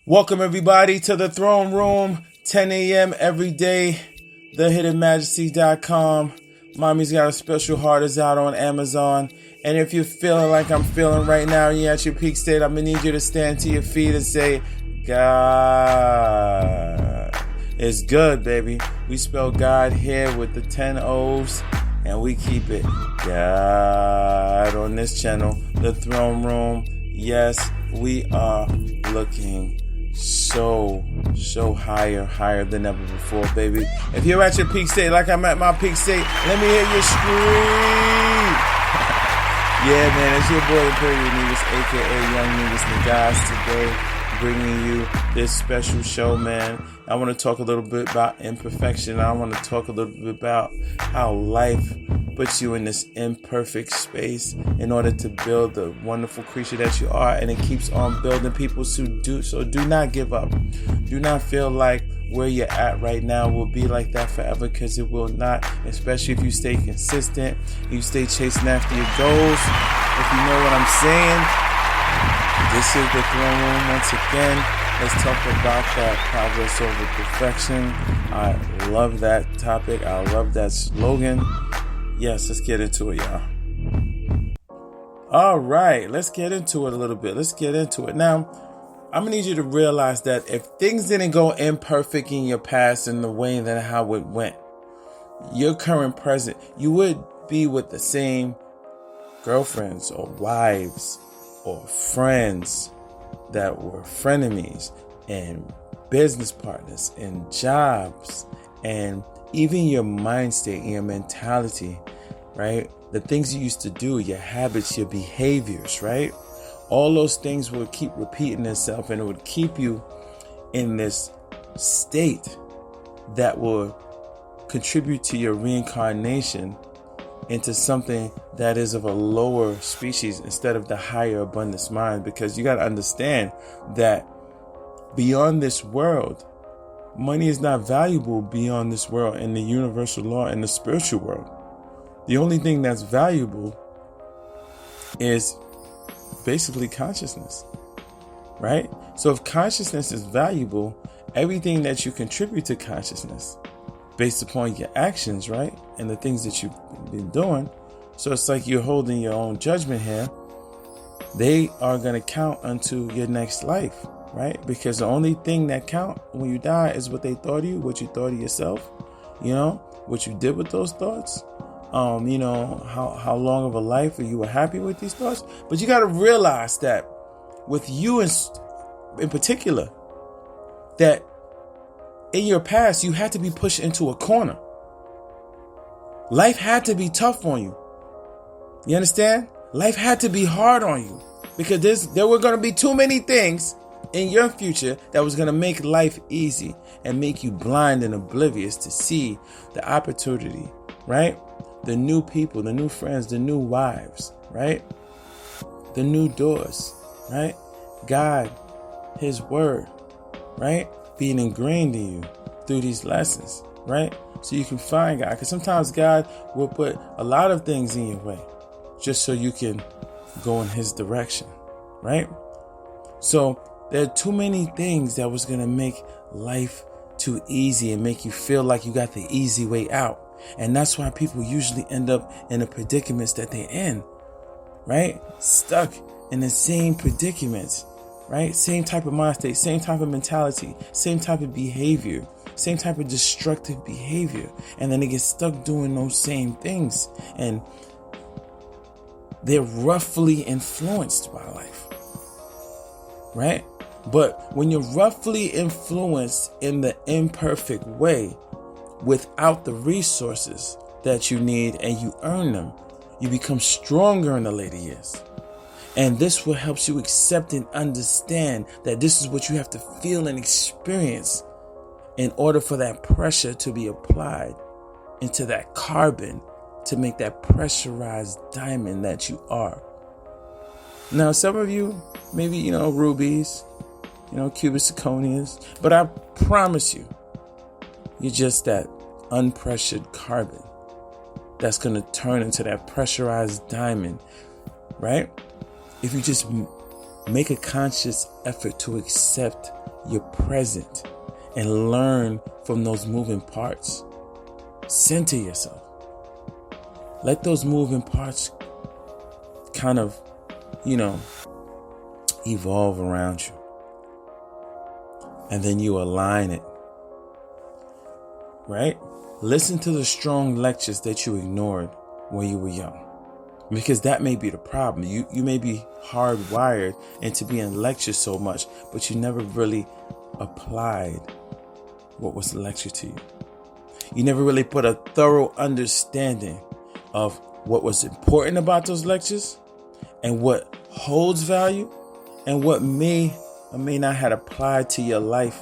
Welcome everybody to the Throne Room, 10 a.m. every day, thehiddenmajesty.com. Mommy's Got a Special Heart is out on Amazon. And if you're feeling like I'm feeling right now and you're at your peak state, I'm going to need you to stand to your feet and say, God is good, baby. We spell God here with the 10 O's and we keep it God on this channel, the Throne Room. Yes, we are looking so higher than ever before, baby. If you're at your peak state like I'm at my peak state, let me hear you scream. Yeah, man, it's your boy Imperial Negus, aka Young Negus Negas, today bringing you this special show, man. I want to talk a little bit about imperfection. I want to talk a little bit about how life puts you in this imperfect space in order to build the wonderful creature that you are, and it keeps on building people. So do not give up. Do not feel like where you're at right now will be like that forever, because it will not, especially if you stay consistent, you stay chasing after your goals. If you know what I'm saying, this is the Throne Room once again. Let's talk about that progress over perfection. I love that topic. I love that slogan. Yes, let's get into it, y'all. All right, let's get into it a little bit. Let's get into it. Now, I'm going to need you to realize that if things didn't go imperfect in your past in the way that how it went, your current present, you would be with the same girlfriends or wives or friends that were frenemies and business partners and jobs and even your mind state and your mentality, right? The things you used to do, your habits, your behaviors, right? All those things will keep repeating itself, and it would keep you in this state that will contribute to your reincarnation into something that is of a lower species instead of the higher abundance mind. Because you got to understand that beyond this world, money is not valuable beyond this world in the universal law and the spiritual world. The only thing that's valuable is basically consciousness, right? So if consciousness is valuable, everything that you contribute to consciousness based upon your actions, right? And the things that you've been doing. So it's like you're holding your own judgment here. They are going to count unto your next life, right? Because the only thing that count when you die is what they thought of you, what you thought of yourself, what you did with those thoughts. How long of a life you were happy with these thoughts. But you got to realize that with you in particular, that in your past, you had to be pushed into a corner. Life had to be tough on you. You understand? Life had to be hard on you, because there were going to be too many things in your future that was going to make life easy and make you blind and oblivious to see the opportunity, right? The new people, the new friends, the new wives, right? The new doors, right? God, His word, right? Being ingrained in you through these lessons, right? So you can find God. Because sometimes God will put a lot of things in your way just so you can go in His direction, right? So there are too many things that was going to make life too easy and make you feel like you got the easy way out. And that's why people usually end up in the predicaments that they're in, right? Stuck in the same predicaments, right? Same type of mind state, same type of mentality, same type of behavior, same type of destructive behavior. And then they get stuck doing those same things. And they're roughly influenced by life, right? But when you're roughly influenced in the imperfect way, without the resources that you need and you earn them, you become stronger in the later years. And this will help you accept and understand that this is what you have to feel and experience in order for that pressure to be applied into that carbon to make that pressurized diamond that you are. Now, some of you, maybe, rubies, cubic zirconias, but I promise you, you're just that unpressured carbon that's going to turn into that pressurized diamond, right? If you just make a conscious effort to accept your present and learn from those moving parts. Center yourself. Let those moving parts kind of, evolve around you. And then you align it. Right? Listen to the strong lectures that you ignored when you were young. Because that may be the problem. You may be hardwired into being lectured so much, but you never really applied what was lectured to you. You never really put a thorough understanding of what was important about those lectures and what holds value and what may or may not have applied to your life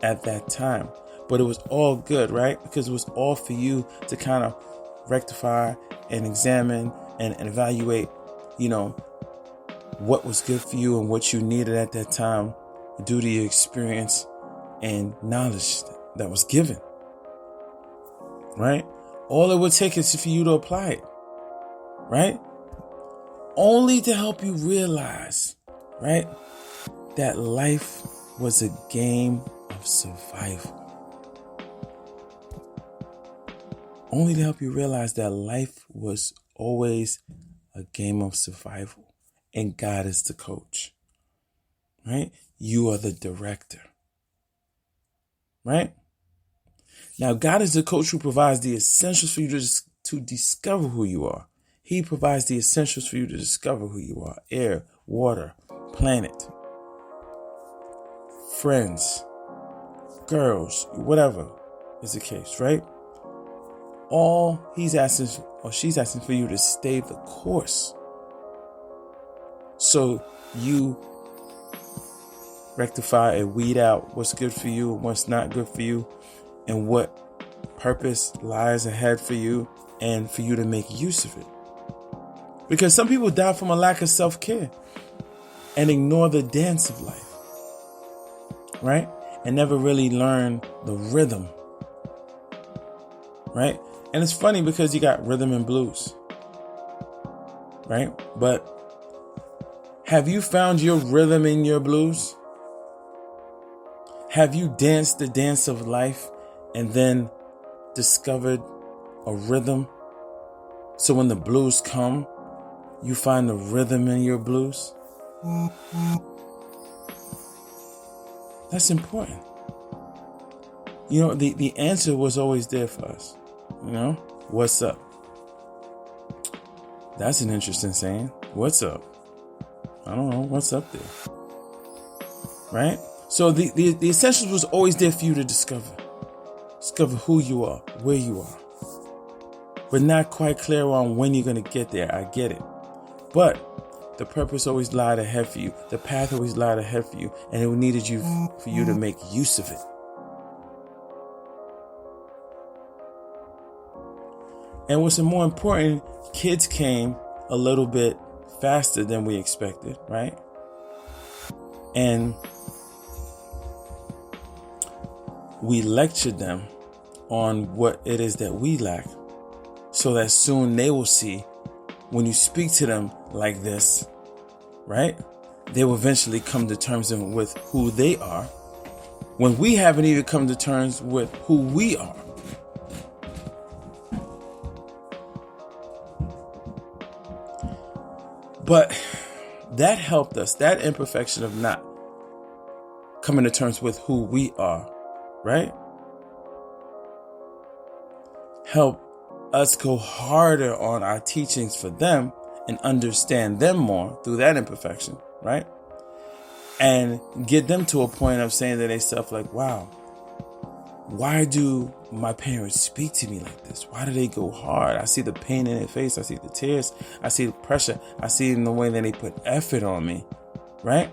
at that time. But it was all good, right? Because it was all for you to kind of rectify and examine and evaluate, what was good for you and what you needed at that time due to your experience and knowledge that was given, right? All it would take is for you to apply it, right? Only to help you realize, right, that life was a game of survival. Only to help you realize that life was always a game of survival and God is the coach, right? You are the director, right? Now, God is the coach who provides the essentials for you to discover who you are. He provides the essentials for you to discover who you are. Air, water, planet, friends, girls, whatever is the case, right? All he's asking or she's asking for you to stay the course. So you rectify and weed out what's good for you and what's not good for you and what purpose lies ahead for you and for you to make use of it. Because some people die from a lack of self-care and ignore the dance of life, right? And never really learn the rhythm, right? And it's funny because you got rhythm and blues, right? But have you found your rhythm in your blues? Have you danced the dance of life and then discovered a rhythm? So when the blues come, you find the rhythm in your blues? That's important. The answer was always there for us. What's up? That's an interesting saying. What's up? I don't know. What's up there? Right? So the essentials was always there for you to discover. Discover who you are, where you are. But not quite clear on when you're going to get there. I get it. But the purpose always lied ahead for you. The path always lied ahead for you. And it needed for you to make use of it. And what's more important, kids came a little bit faster than we expected, right? And we lectured them on what it is that we lack so that soon they will see when you speak to them like this, right? They will eventually come to terms with who they are when we haven't even come to terms with who we are. But that helped us, that imperfection of not coming to terms with who we are, right? Help us go harder on our teachings for them and understand them more through that imperfection, right? And get them to a point of saying to themselves like, wow, why do my parents speak to me like this? Why do they go hard? I see the pain in their face. I see the tears. I see the pressure. I see it in the way that they put effort on me, right?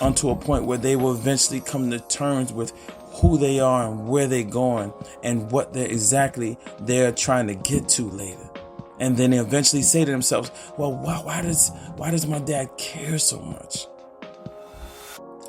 Onto a point where they will eventually come to terms with who they are and where they're going and what they're trying to get to later. And then they eventually say to themselves, well, why does my dad care so much?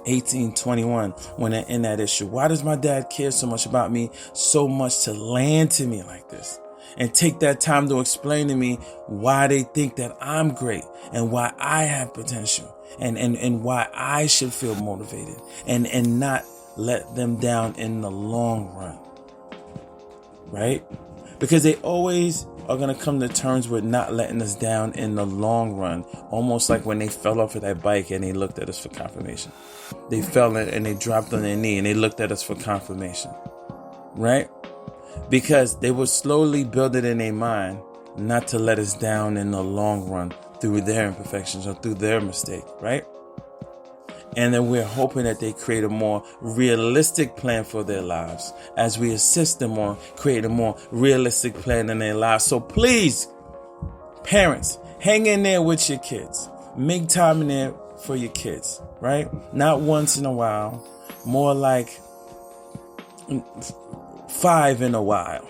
1821, when in that issue, why does my dad care so much about me, so much to land to me like this? and take that time to explain to me why they think that I'm great and why I have potential and why I should feel motivated and not let them down in the long run. Right? Because they always are going to come to terms with not letting us down in the long run. Almost like when they fell off of that bike and they looked at us for confirmation. They fell and they dropped on their knee and they looked at us for confirmation. Right? Because they would slowly build it in their mind not to let us down in the long run through their imperfections or through their mistake. Right? And then we're hoping that they create a more realistic plan for their lives as we assist them on creating a more realistic plan in their lives. So please, parents, hang in there with your kids. Make time in there for your kids, right? Not once in a while, more like 5 in a while,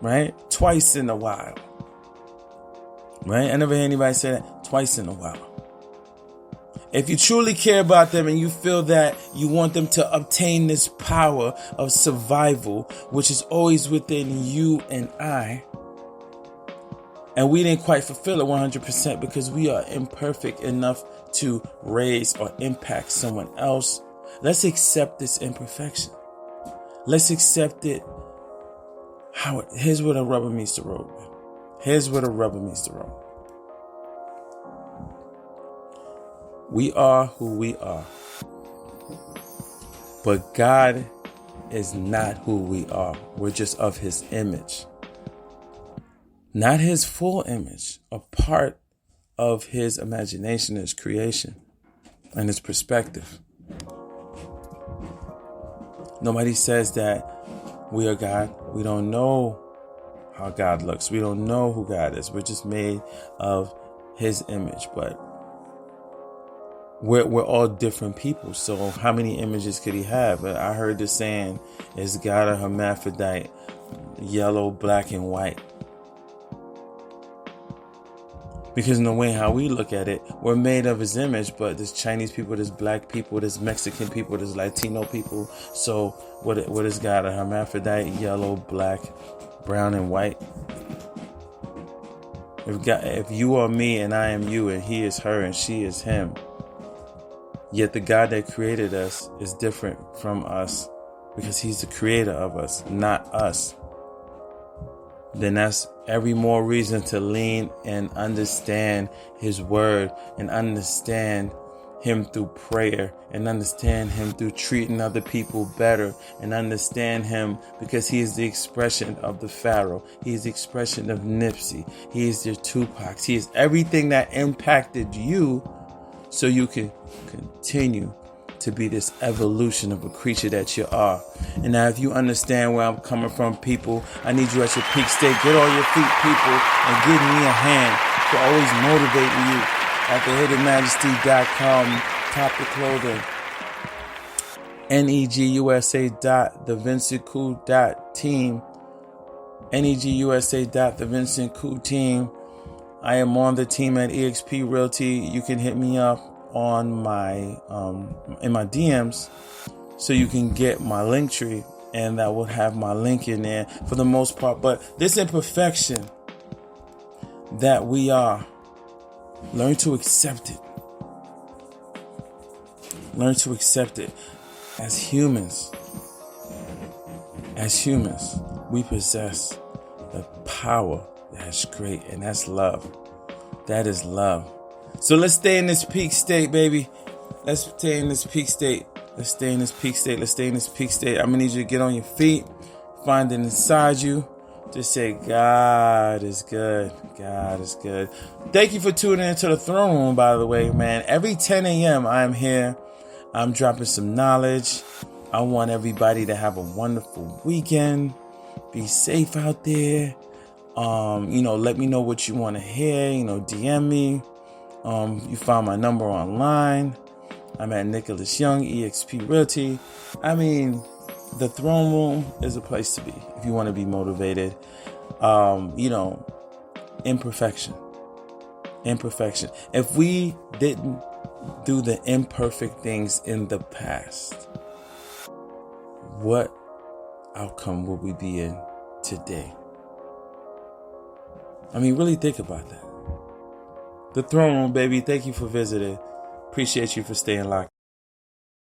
right? Twice in a while, right? I never hear anybody say that. Twice in a while. If you truly care about them and you feel that you want them to obtain this power of survival, which is always within you and I, and we didn't quite fulfill it 100% because we are imperfect enough to raise or impact someone else, let's accept this imperfection. Let's accept it. Here's where the rubber meets the road. Here's where the rubber meets the road. We are who we are. But God is not who we are. We're just of his image. Not his full image. A part of his imagination, his creation, and his perspective. Nobody says that we are God. We don't know how God looks. We don't know who God is. We're just made of his image. But we're all different people. So how many images could he have? I heard the saying, is God a hermaphrodite, yellow, black, and white? Because in the way how we look at it, we're made of his image, but there's Chinese people, there's black people, there's Mexican people, there's Latino people. So what is God, a hermaphrodite, yellow, black, brown, and white? If you are me and I am you and he is her and she is him, yet the God that created us is different from us because he's the creator of us, not us, then that's every more reason to lean and understand his word and understand him through prayer and understand him through treating other people better and understand him because he is the expression of the Pharaoh. He is the expression of Nipsey. He is your Tupac. He is everything that impacted you so you can continue to be this evolution of a creature that you are. And now if you understand where I'm coming from, people, I need you at your peak state. Get on your feet, people, and give me a hand for always motivating you at thehiddenmajesty.com, top the clothing, negusa.thevincentcool.team, negusa.thevincentcool.team. I am on the team at eXp Realty. You can hit me up on my in my DMs so you can get my link tree, and that will have my link in there for the most part. But this imperfection that we are, learn to accept it. Learn to accept it. As humans, we possess the power that's great, and that's love. That is love. So let's stay in this peak state, baby. Let's stay in this peak state. Let's stay in this peak state. Let's stay in this peak state. I'm going to need you to get on your feet. Find it inside you. Just say, God is good. God is good. Thank you for tuning into the Throne Room, by the way, man. Every 10 a.m. I am here. I'm dropping some knowledge. I want everybody to have a wonderful weekend. Be safe out there. Let me know what you want to hear. DM me. You find my number online. I'm at Nicholas Young, eXp Realty. I mean, the Throne Room is a place to be if you want to be motivated. Imperfection. If we didn't do the imperfect things in the past, what outcome would we be in today? I mean, really think about that. The Throne Room, baby. Thank you for visiting. Appreciate you for staying locked.